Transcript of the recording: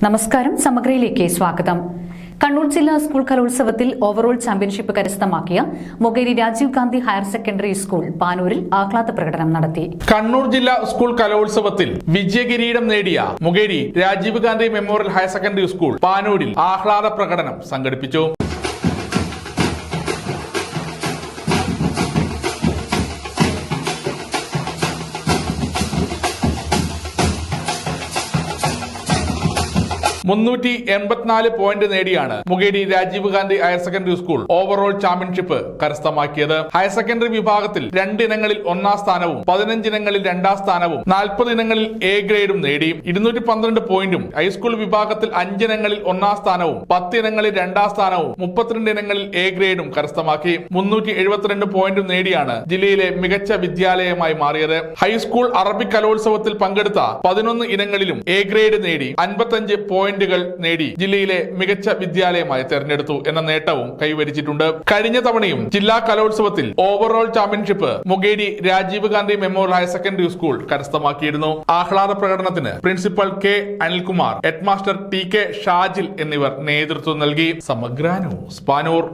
നമസ്കാരം. സമഗ്രയിലേക്ക് സ്വാഗതം. കണ്ണൂർ ജില്ലാ സ്കൂൾ കലോത്സവത്തിൽ ഓവറോൾ ചാമ്പ്യൻഷിപ്പ് കരസ്ഥമാക്കിയ Mokeri Rajiv Gandhi higher secondary school പാനൂരിൽ ആഹ്ലാദ പ്രകടനം നടത്തി. കണ്ണൂർ ജില്ലാ സ്കൂൾ കലോത്സവത്തിൽ വിജയകിരീടം നേടിയ Mokeri Rajiv Gandhi memorial higher secondary school പാനൂരിൽ ആഹ്ലാദ പ്രകടനം സംഘടിപ്പിച്ചു. പോയിന്റ് നേടിയാണ് Mokeri Rajiv Gandhi higher secondary school overall championship കരസ്ഥമാക്കിയത്. ഹയർ സെക്കൻഡറി വിഭാഗത്തിൽ 2 ഇനങ്ങളിൽ 1ാം സ്ഥാനവും 15 ഇനങ്ങളിൽ 2ാം സ്ഥാനവും 40 ഇനങ്ങളിൽ എ ഗ്രേഡും നേടി 212 പോയിന്റും, ഹൈസ്കൂൾ വിഭാഗത്തിൽ 5 ഇനങ്ങളിൽ 1ാം സ്ഥാനവും 10 ഇനങ്ങളിൽ 2ാം സ്ഥാനവും 32 ഇനങ്ങളിൽ എ ഗ്രേഡും കരസ്ഥമാക്കി 372 പോയിന്റും നേടിയാണ് ജില്ലയിലെ മികച്ച വിദ്യാലയമായി മാറിയത്. ഹൈസ്കൂൾ അറബിക് കലോത്സവത്തിൽ പങ്കെടുത്ത 11 ഇനങ്ങളിലും എ ഗ്രേഡ് നേടി 55 പോയിന്റുകൾ നേടി ജില്ലയിലെ മികച്ച വിദ്യാലയമായി തെരഞ്ഞെടുത്തു എന്ന നേട്ടവും കൈവരിച്ചിട്ടുണ്ട്. കഴിഞ്ഞ തവണയും ജില്ലാ കലോത്സവത്തിൽ overall championship Mokeri Rajiv Gandhi memorial higher secondary school കരസ്ഥമാക്കിയിരുന്നു. ആഹ്ലാദ പ്രകടനത്തിന് principal K Anilkumar, headmaster T K Shajil എന്നിവർ നേതൃത്വം നൽകി. സമഗ്ര ന്യൂസ്, പാനൂർ.